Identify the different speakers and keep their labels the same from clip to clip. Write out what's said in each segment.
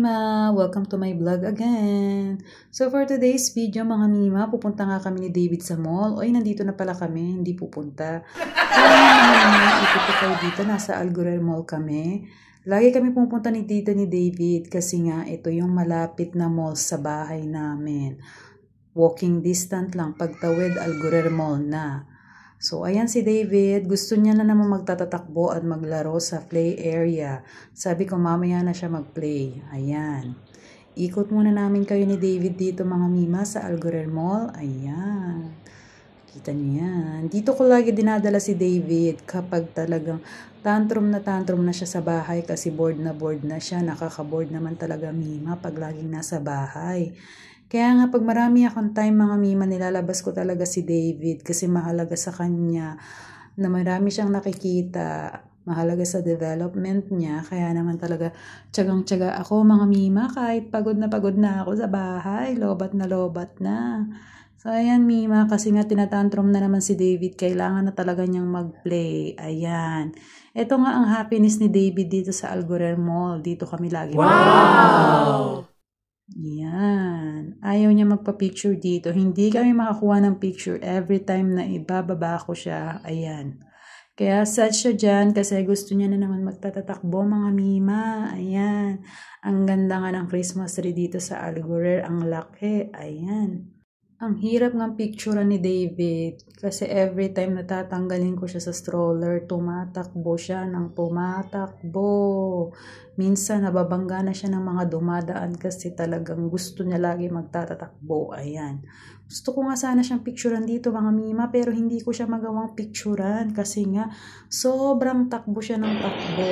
Speaker 1: Mima! Welcome to my vlog again! So for today's video mga Mima, pupunta nga kami ni David sa mall. Oy, nandito na pala kami, hindi pupunta. Ikot ko kayo dito, nasa Algurer Mall kami. Lagi kami pupunta dito ni David kasi nga ito yung malapit na mall sa bahay namin. Walking distance lang, pagtawid Algurer Mall na. So, ayan si David. Gusto niya na naman magtatatakbo at maglaro sa play area. Sabi ko, mamaya na siya mag-play. Ayan. Ikot muna namin kayo ni David dito mga Mima sa Algurer Mall. Ayan. Kita niyo yan. Dito ko lagi dinadala si David kapag talagang tantrum na siya sa bahay kasi bored na siya. Nakaka-bored naman talaga Mima pag laging nasa bahay. Kaya nga pag marami akong time mga Mima, nilalabas ko talaga si David kasi mahalaga sa kanya na marami siyang nakikita, mahalaga sa development niya. Kaya naman talaga tiyagang-tiyaga ako mga Mima kahit pagod na ako sa bahay, lobat na. So ayan Mima, kasi nga tinatantrum na naman si David, kailangan na talaga niyang mag-play. Ayan. Ito nga ang happiness ni David dito sa Algurer Mall. Dito kami lagi. Wow! Yan. Ayaw niya magpa-picture dito. Hindi kami makakuha ng picture every time na ibababa ko siya. Ayan. Kaya sad siya dyan kasi gusto niya na naman magtatatakbo mga Mima. Ayan. Ang ganda nga ng Christmas tree dito sa Algurer. Ang laki. Ayan. Ang hirap ng picturean ni David kasi every time natatanggalin ko siya sa stroller, tumatakbo siya ng tumatakbo. Minsan nababangga na siya ng mga dumadaan kasi talagang gusto niya lagi magtatatakbo. Ayan. Gusto ko nga sana siyang picturean dito mga Mima pero hindi ko siya magawang picturean kasi nga sobrang takbo siya ng takbo.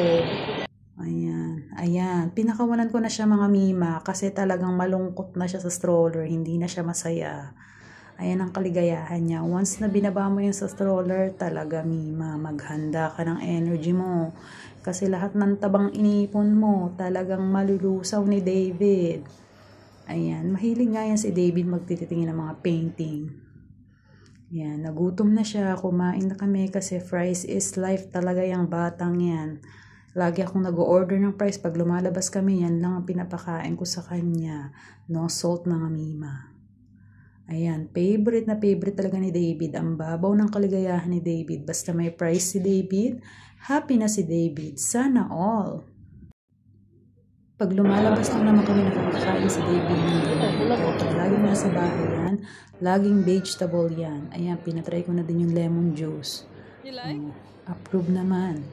Speaker 1: Ayan. Pinakawalan ko na siya mga Mima kasi talagang malungkot na siya sa stroller. Hindi na siya masaya. Ayan ang kaligayahan niya. Once na binaba mo yan sa stroller, talaga Mima, maghanda ka ng energy mo. Kasi lahat ng tabang inipon mo, talagang malulusaw ni David. Ayan. Mahilig nga yan si David magtititingin ng mga painting. Ayan. Nagutom na siya. Kumain na kami kasi fries is life talaga yung batang yan. Lagi akong nag-order ng fries. Pag lumalabas kami, yan lang ang pinapakain ko sa kanya. No salt mga Mima. Ayan, favorite talaga ni David. Ang babaw ng kaligayahan ni David. Basta may fries si David, happy na si David. Sana all. Pag lumalabas lang naman kami nakakakain si David. Pero pag laging nasa bahay yan, laging vegetable yan. Ayan, pinatry ko na din yung lemon juice. Approve naman.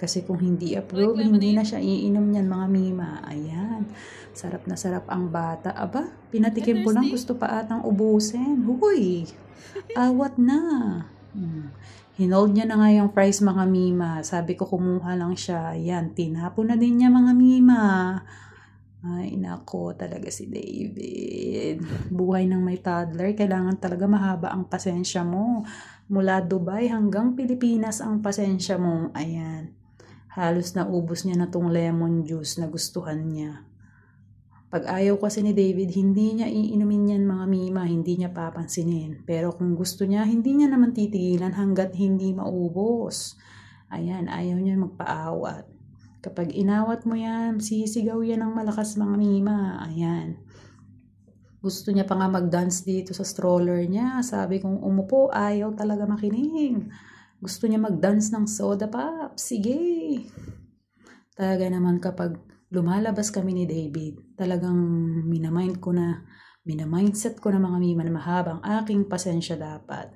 Speaker 1: Kasi kung hindi approve, hindi na siya iinom niyan mga Mima. Ayan. Sarap na sarap ang bata. Aba, pinatikim ko lang. Gusto pa atang ubusin. Huy! Awat na. Hinold niya na nga yung fries mga Mima. Sabi ko kumuha lang siya. Ayan, tinapon na din niya mga Mima. Ay, nako talaga si David. Buhay ng may toddler. Kailangan talaga mahaba ang pasensya mo. Mula Dubai hanggang Pilipinas ang pasensya mo. Ayan. Halos naubos niya na tong lemon juice na gustuhan niya. Pag ayaw kasi ni David, hindi niya iinumin yan mga Mima, hindi niya papansinin. Pero kung gusto niya, hindi niya naman titigilan hanggat hindi maubos. Ayan, ayaw niya magpaawat. Kapag inawat mo yan, sisigaw yan ng malakas mga Mima. Ayan. Gusto niya pa nga mag-dance dito sa stroller niya. Sabi kong umupo, ayaw talaga makinig. Gusto niya mag-dance ng soda pop. Sige. Talaga naman kapag lumalabas kami ni David, talagang minamindset ko na mga Mima na mahabang aking pasensya dapat.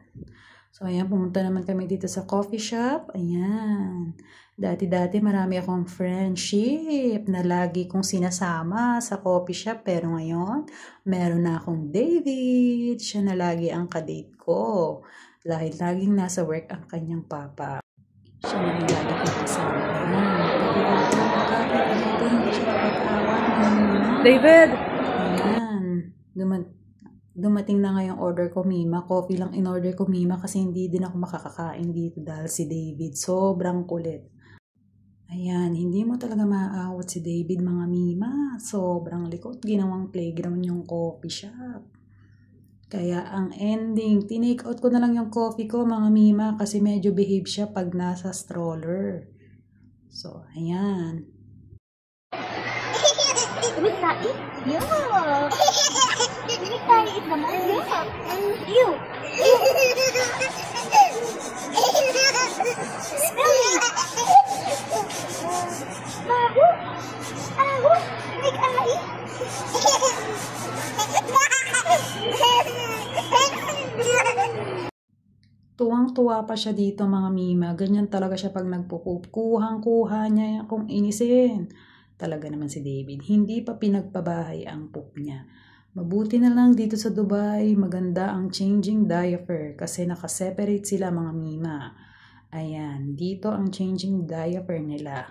Speaker 1: So ayan, pumunta naman kami dito sa coffee shop. Ayan. Dati marami akong friendship na lagi kong sinasama sa coffee shop. Pero ngayon, meron na akong David. Siya na lagi ang kadate ko. Dahil laging nasa work ang kanyang papa. Siya na yung lagi kong kasama. David! Ayan. Dumating na nga yung order ko, Mima. Coffee lang in-order ko, Mima, kasi hindi din ako makakakain dito dahil si David. Sobrang kulit. Ayan, hindi mo talaga maaawat si David, mga Mima. Sobrang likot. Ginawang playground yung coffee shop. Kaya ang ending, tinake out ko na lang yung coffee ko mga Mima kasi medyo behave siya pag nasa stroller. So, ayan.
Speaker 2: Umiktai? Yeah. Umiktai is naman? Yeah. You. Smelly. Baho. Aho. Umiktai.
Speaker 1: Tuwang-tuwa pa siya dito mga mima. Ganyan talaga siya pag nagpo-poop. Kuhang-kuha niya kung inisin. Talaga naman si David. Hindi pa pinagpabahay ang poop niya. Mabuti na lang dito sa Dubai. Maganda ang changing diaper. Kasi nakaseparate sila mga mima. Ayan. Dito ang changing diaper nila.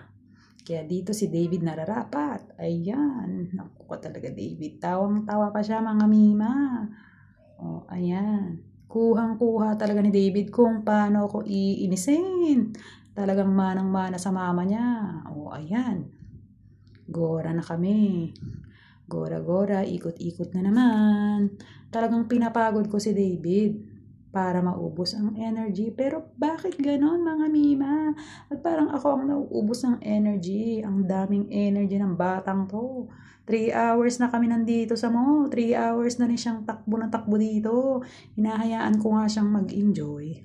Speaker 1: Kaya dito si David nararapat. Ayan. Naku ko talaga David. Tawang-tawa pa siya mga mima. O, ayan. Kuhang-kuha talaga ni David kung paano ko iinisin. Talagang manang-mana sa mama niya. O, ayan. Gora na kami. Gora-gora, ikot-ikot na naman. Talagang pinapagod ko si David para maubos ang energy. Pero bakit ganon mga mima? At parang ako ang nauubos ng energy. Ang daming energy ng batang to. 3 hours na kami nandito sa mall. 3 hours na rin siyang takbo na takbo dito. Hinahayaan ko nga siyang mag-enjoy.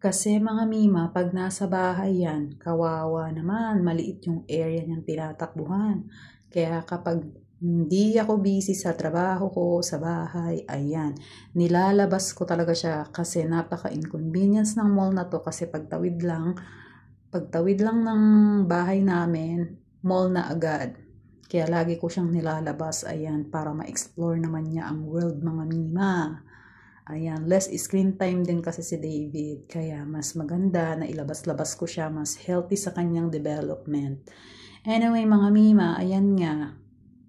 Speaker 1: Kasi mga mima, pag nasa bahay yan, kawawa naman, maliit yung area niyang tinatakbuhan. Kaya kapag hindi ako busy sa trabaho ko, sa bahay, ayan, nilalabas ko talaga siya kasi napaka-inconvenience ng mall na to kasi pagtawid lang ng bahay namin, mall na agad. Kaya lagi ko siyang nilalabas, ayan, para ma-explore naman niya ang world mga mima. Ayan, less screen time din kasi si David. Kaya mas maganda na ilabas-labas ko siya, mas healthy sa kanyang development. Anyway mga mima, ayan nga.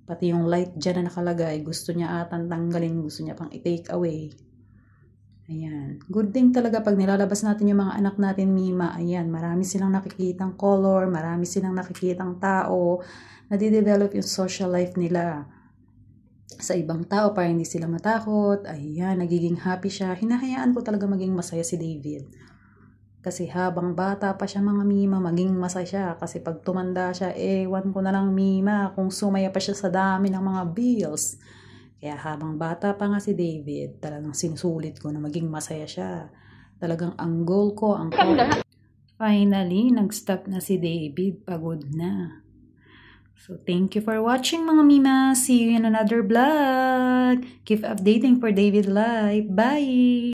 Speaker 1: Pati yung light dyan na nakalagay, gusto niya atang tanggalin, gusto niya pang i-take away. Ayan. Good thing talaga pag nilalabas natin yung mga anak natin, mima. Ayan, marami silang nakikitang color, marami silang nakikitang tao, nadidevelop yung social life nila sa ibang tao para hindi sila matakot. Ayan, nagiging happy siya. Hinahayaan ko talaga maging masaya si David. Kasi habang bata pa siya mga mima, maging masaya siya. Kasi pag tumanda siya, ewan ko na lang mima kung sumaya pa siya sa dami ng mga bills. Kaya habang bata pa nga si David, talagang sinusulit ko na maging masaya siya. Talagang ang goal ko, Finally, nag-stop na si David. Pagod na. So, thank you for watching mga mima. See you in another vlog. Keep updating for David Life. Bye!